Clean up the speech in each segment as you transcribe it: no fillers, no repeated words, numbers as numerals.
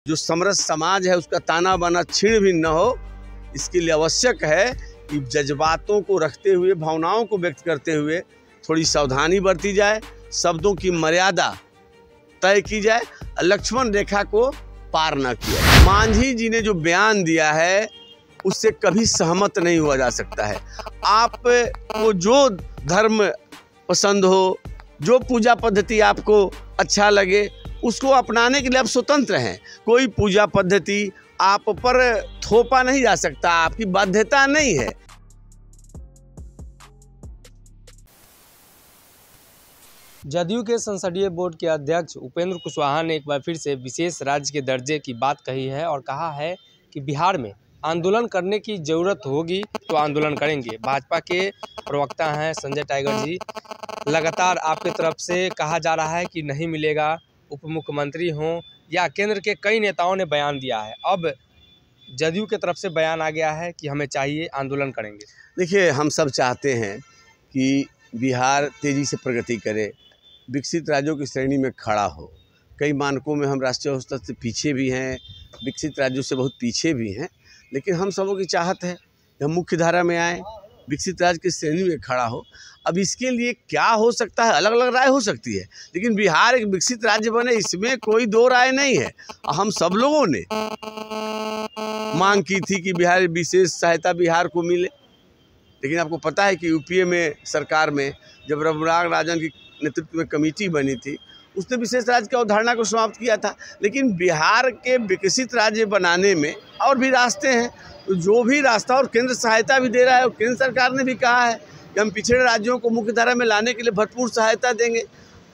जो समरस समाज है उसका ताना बाना छीण भी न हो, इसके लिए आवश्यक है कि जज्बातों को रखते हुए, भावनाओं को व्यक्त करते हुए थोड़ी सावधानी बरती जाए, शब्दों की मर्यादा तय की जाए, लक्ष्मण रेखा को पार न किया। मांझी जी ने जो बयान दिया है उससे कभी सहमत नहीं हुआ जा सकता है। आपको जो धर्म पसंद हो, जो पूजा पद्धति आपको अच्छा लगे, उसको अपनाने के लिए आप स्वतंत्र हैं। कोई पूजा पद्धति आप पर थोपा नहीं जा सकता, आपकी बाध्यता नहीं है। जदयू के संसदीय बोर्ड के अध्यक्ष उपेंद्र कुशवाहा ने एक बार फिर से विशेष राज्य के दर्जे की बात कही है और कहा है कि बिहार में आंदोलन करने की ज़रूरत होगी तो आंदोलन करेंगे। भाजपा के प्रवक्ता हैं संजय टाइगर जी, लगातार आपकी तरफ से कहा जा रहा है कि नहीं मिलेगा, उप मुख्यमंत्री हों या केंद्र के कई नेताओं ने बयान दिया है। अब जदयू की तरफ से बयान आ गया है कि हमें चाहिए, आंदोलन करेंगे। देखिए, हम सब चाहते हैं कि बिहार तेज़ी से प्रगति करे, विकसित राज्यों की श्रेणी में खड़ा हो। कई मानकों में हम राष्ट्रीय औसत से पीछे भी हैं, विकसित राज्यों से बहुत पीछे भी हैं, लेकिन हम सबों की चाहत है कि हम मुख्य धारा में आएँ, विकसित राज्य की श्रेणी में खड़ा हो। अब इसके लिए क्या हो सकता है, अलग अलग राय हो सकती है, लेकिन बिहार एक विकसित राज्य बने इसमें कोई दो राय नहीं है। हम सब लोगों ने मांग की थी कि बिहार विशेष सहायता बिहार को मिले, लेकिन आपको पता है कि यूपीए में सरकार में जब रघुराम राजन की नेतृत्व में कमेटी बनी थी, उसने विशेष राज्य की अवधारणा को समाप्त किया था। लेकिन बिहार के विकसित राज्य बनाने में और भी रास्ते हैं, तो जो भी रास्ता, और केंद्र सहायता भी दे रहा है, और केंद्र सरकार ने भी कहा है कि हम पिछड़े राज्यों को मुख्य धारा में लाने के लिए भरपूर सहायता देंगे।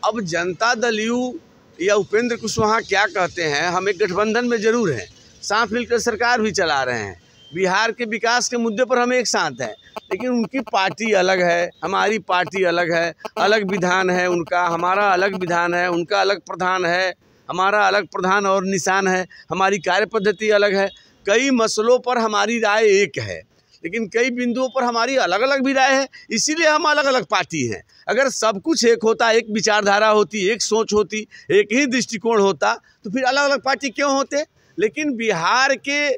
अब जनता दल यू या उपेंद्र कुशवाहा क्या कहते हैं, हम एक गठबंधन में जरूर हैं, साथ मिलकर सरकार भी चला रहे हैं, बिहार के विकास के मुद्दे पर हम एक साथ हैं, लेकिन उनकी पार्टी अलग है, हमारी पार्टी अलग है, अलग विधान है उनका, हमारा अलग विधान है, उनका अलग प्रधान है, हमारा अलग प्रधान और निशान है, हमारी कार्य पद्धति अलग है। कई मसलों पर हमारी राय एक है, लेकिन कई बिंदुओं पर हमारी अलग अलग भी राय है, इसीलिए हम अलग अलग पार्टी हैं। अगर सब कुछ एक होता, एक विचारधारा होती, एक सोच होती, एक ही दृष्टिकोण होता, तो फिर अलग अलग पार्टी क्यों होते। लेकिन बिहार के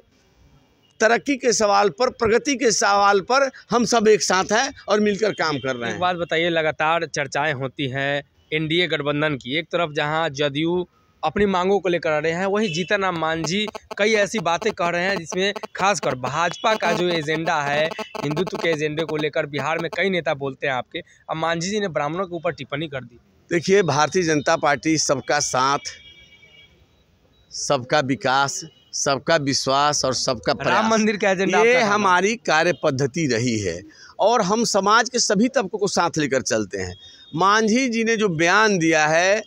तरक्की के सवाल पर, प्रगति के सवाल पर हम सब एक साथ हैं और मिलकर काम कर रहे हैं। एक बात बताइए, लगातार चर्चाएं होती हैं एनडीए गठबंधन की, एक तरफ जहां जदयू अपनी मांगों को लेकर आ रहे हैं, वहीं जीतन राम मांझी कई ऐसी बातें कह रहे हैं जिसमें खासकर भाजपा का जो एजेंडा है, हिंदुत्व के एजेंडे को लेकर बिहार में कई नेता बोलते हैं आपके। अब मांझी जी ने ब्राह्मणों के ऊपर टिप्पणी कर दी। देखिए, भारतीय जनता पार्टी सबका साथ, सबका विकास, सबका विश्वास और सबका प्रयास, राम मंदिर का एजेंडा ये हमारी कार्य पद्धति रही है और हम समाज के सभी तबकों को साथ लेकर चलते हैं। मांझी जी ने जो बयान दिया है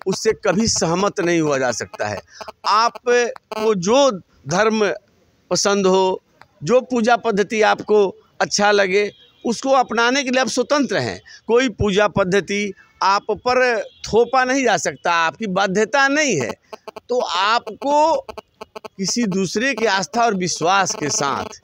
उससे कभी सहमत नहीं हुआ जा सकता है। आपको जो धर्म पसंद हो, जो पूजा पद्धति आपको अच्छा लगे, उसको अपनाने के लिए आप स्वतंत्र हैं। कोई पूजा पद्धति आप पर थोपा नहीं जा सकता, आपकी बाध्यता नहीं है। तो आपको किसी दूसरे की आस्था और विश्वास के साथ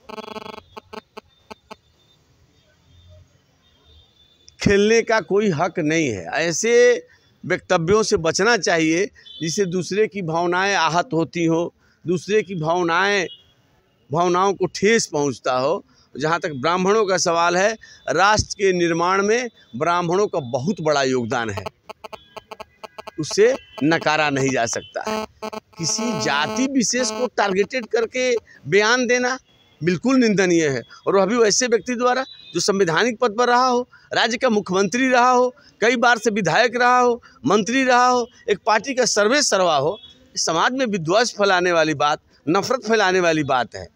खेलने का कोई हक नहीं है। ऐसे वक्तव्यों से बचना चाहिए जिससे दूसरे की भावनाएं आहत होती हो, दूसरे की भावनाओं को ठेस पहुंचता हो। जहां तक ब्राह्मणों का सवाल है, राष्ट्र के निर्माण में ब्राह्मणों का बहुत बड़ा योगदान है, उससे नकारा नहीं जा सकता है। किसी जाति विशेष को टारगेटेड करके बयान देना बिल्कुल निंदनीय है, और वह भी वैसे व्यक्ति द्वारा जो संवैधानिक पद पर रहा हो, राज्य का मुख्यमंत्री रहा हो, कई बार से विधायक रहा हो, मंत्री रहा हो, एक पार्टी का सर्वे सर्वा हो। समाज में विद्वेष फैलाने वाली बात, नफरत फैलाने वाली बात है।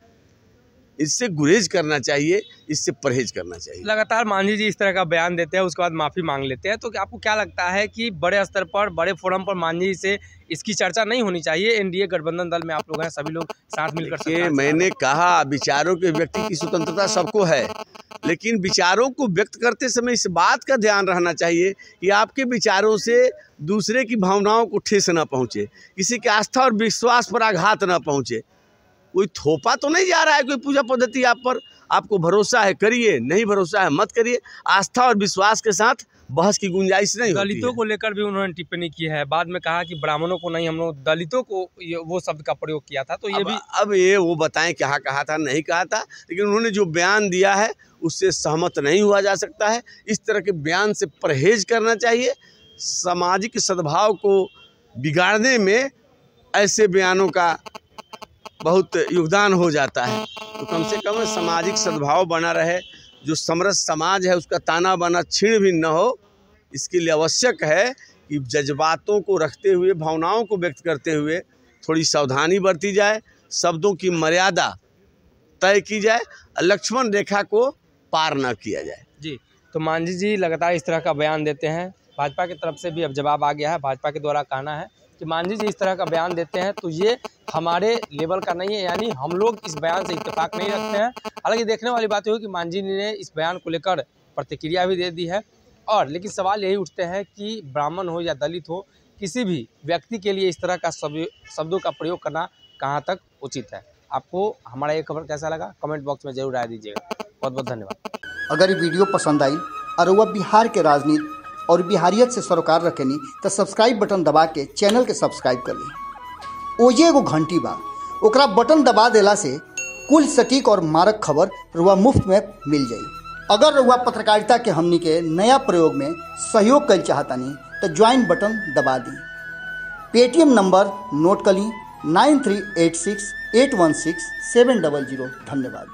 इससे गुरेज करना चाहिए, इससे परहेज करना चाहिए। लगातार मांझी जी इस तरह का बयान देते हैं, उसके बाद माफ़ी मांग लेते हैं, तो आपको क्या लगता है कि बड़े स्तर पर, बड़े फोरम पर मांझी से इसकी चर्चा नहीं होनी चाहिए? एनडीए गठबंधन दल में आप लोग हैं, सभी लोग साथ मिलकर। मैंने कहा, विचारों के व्यक्ति की स्वतंत्रता सबको है, लेकिन विचारों को व्यक्त करते समय इस बात का ध्यान रहना चाहिए कि आपके विचारों से दूसरे की भावनाओं को ठेस न पहुँचे, किसी की आस्था और विश्वास पर आघात न पहुँचे। कोई थोपा तो नहीं जा रहा है कोई पूजा पद्धति आप पर। आपको भरोसा है करिए, नहीं भरोसा है मत करिए। आस्था और विश्वास के साथ बहस की गुंजाइश नहीं होती है। दलितों को लेकर भी उन्होंने टिप्पणी की है, बाद में कहा कि ब्राह्मणों को नहीं, हम लोग दलितों को वो शब्द का प्रयोग किया था। तो ये भी अब ये वो बताएं क्या कहा था नहीं कहा था, लेकिन उन्होंने जो बयान दिया है उससे सहमत नहीं हुआ जा सकता है। इस तरह के बयान से परहेज करना चाहिए। सामाजिक सद्भाव को बिगाड़ने में ऐसे बयानों का बहुत योगदान हो जाता है। तो कम से कम सामाजिक सद्भाव बना रहे, जो समरस समाज है उसका ताना बाना छीण भी न हो, इसके लिए आवश्यक है कि जज्बातों को रखते हुए, भावनाओं को व्यक्त करते हुए थोड़ी सावधानी बरती जाए, शब्दों की मर्यादा तय की जाए, लक्ष्मण रेखा को पार न किया जाए। जी, तो मांझी जी लगातार इस तरह का बयान देते हैं। भाजपा की तरफ से भी अब जवाब आ गया है। भाजपा के द्वारा कहना है कि मांझी जी इस तरह का बयान देते हैं तो ये हमारे लेवल का नहीं है, यानी हम लोग इस बयान से इत्तेफाक नहीं रखते हैं। हालांकि देखने वाली बात हुई कि मांझी ने इस बयान को लेकर प्रतिक्रिया भी दे दी है। और लेकिन सवाल यही उठते हैं कि ब्राह्मण हो या दलित हो, किसी भी व्यक्ति के लिए इस तरह का शब्दों का प्रयोग करना कहाँ तक उचित है। आपको हमारा ये खबर कैसा लगा कमेंट बॉक्स में जरूर राय दीजिएगा। बहुत बहुत धन्यवाद। अगर ये वीडियो पसंद आई और वह बिहार के राजनीति और बिहारियत से सरोकार रखेनी तो सब्सक्राइब बटन दबा के चैनल के सब्सक्राइब कर ली। ओजे एगो घंटी बा, ओकरा बटन दबा देला से कुल सटीक और मारक खबर रुआ मुफ्त में मिल जाई। अगर रुआ पत्रकारिता के हमनी के नया प्रयोग में सहयोग कर चाहतानी तो ज्वाइन बटन दबा दी। पेटीएम नंबर नोट कर ली 9386816700। धन्यवाद।